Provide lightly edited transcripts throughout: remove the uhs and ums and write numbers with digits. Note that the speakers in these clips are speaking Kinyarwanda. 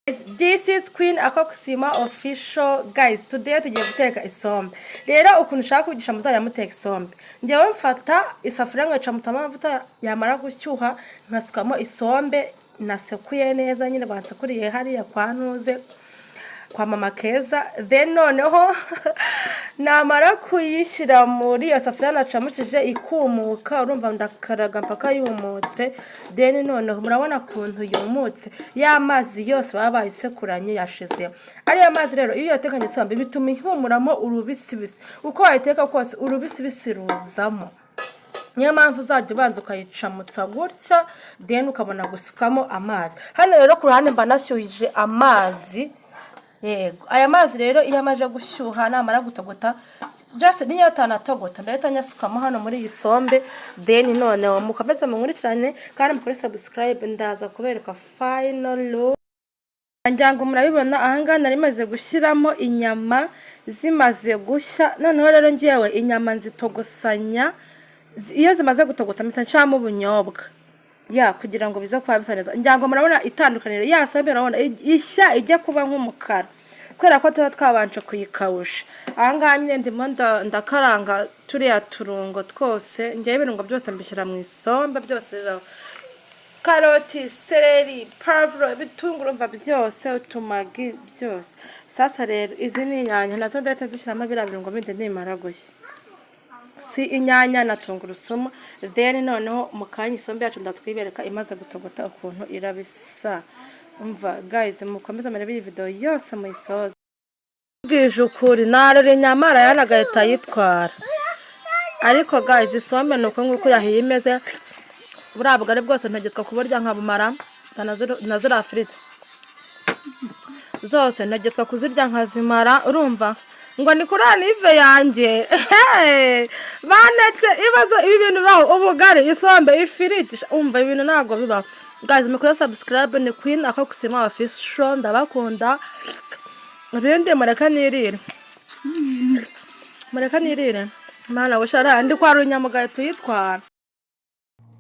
This is Queen Akokusima official. Guys, today tugiye guteka isombe. Rero ukuntu ushaka kugisha muzajya muteka isombe. Ngewe mfata isafuriya ngaca mutama amavuta yamara gushyuha nkasukamo isombe nasekuye neza nyine bansekuriye hariya kwa ntuze kwa mama Keza. Then noneho namara kuyishyira muri iyo safuriya nacamushije ikumuka urumva ndakaraga mpaka yumutse. Then noneho murabona kuntu yumutse ya mazi yose baba bayisekuranye yashize. Ariya mazi rero iyo yatekanye isombe bituma ihumuramo urubisibisi. Uko wayiteka kose urubisibisi ruzamo. Niyo mpamvu uzajya ubanza ukayicamutsa gutya then ukabona gusukamo amazi. Hano rero ku ruhande mba nashyuhije amazi. Yego aya mazi rero iyo amaje gushyuha namara gutogota just niyo atanatogota ndahita nyasukamo hano muri iyi sombe. Then noneho mukomeze munkurikirane kandi mukore subscribe ndaza kubereka final look. Njyango murabibona ahanga nari maze gushyiramo inyama zimaze gushya. Noneho rero ngiyewe inyama nzitogosanya iyo zimaze gutogota mpita ncamo ubunyobwa ya kugira ngo bize kwa bisa neza. Njyango murabona itandukaniro ya sombe urabona ishya ijya kuba nk'umukara kwera ko tuba twabanje kuyikawusha. Ahanga nyine ndimo ndakaranga turiya turungo twose ngiye ibirungo byose mbishyira mu isombe byose rero karoti, seleri, pavuro, bitunguru mva byose utumagi byose. Sasa rero izi ni inyanya nazo ndahita zishyiramo biriya birungo bindi nimara gushya. Si inyanya na tungurusumu. Then noneho mukanya isombe yacu ndatwibereka imaze gutogota ukuntu irabisa. Umva guys mukomeze murebe iyi video yose muyisoza. Bwije ukuri narore inyama arayanagahita yitwara. Ariko guys isombe nuko nguko yahiye imeze. Burabwo ari bwose ntagetwa kuburya nkabumara nazira frite. Zose ntagetwa kuzirya nkazimara urumva ngo ni kuri anive yanjye. Banetse ibazo ibi bintu baho ubugari isombe ifiriti umva ibintu nago biba. Guys mukora subscribe ni Queen Akokusima official ndabakunda. Ibindi mureka nirire. Mureka nirire. Mana bushara andi kwa runyamugaye tuyitwara.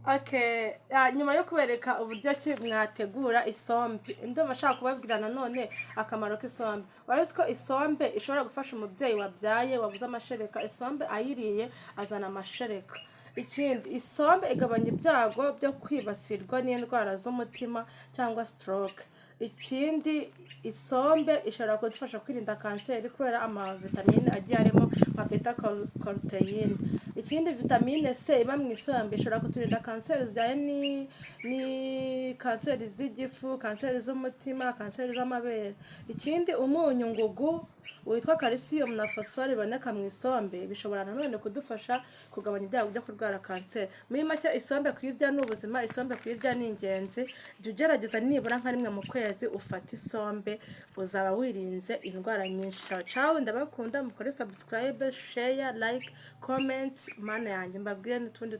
Okay, nyuma yo kubereka uburyo ki mwategura isombe ndumva ashaka kubabwira nanone akamaro k'isombe. Waretse ko isombe ishobora gufasha umubyeyi wabyaye wabuze amashereka. Isombe ayiriye azana amashereka. Ikindi isombe igabanya ibyago byo kwibasirwa n'indwara z'umutima cyangwa stroke. Ikindi isombe ishobora kudufasha kwirinda kanseri kubera amavitamine agiye arimo nka beta carotene. Ikindi vitamine C iba mu isombe ishobora kuturinda kanseri zijyanye ni kanseri z'igifu, kanseri z'umutima, kanseri z'amabere. Ikindi umunyu ngugu witwa calcium na phosphore biboneka mu isombe bishobora nanone kudufasha kugabanya ibyago byo kurwara kanseri. Muri make isombe kwirya n'ubuzima, isombe kwirya ni ingenzi. Jya ugerageza nibura nka rimwe mu kwezi ufata isombe uzaba wirinze indwara nyinshi. Ciao ndabakunda mukore subscribe, share, like, comment. Mana yanjye mbabwire n'utundi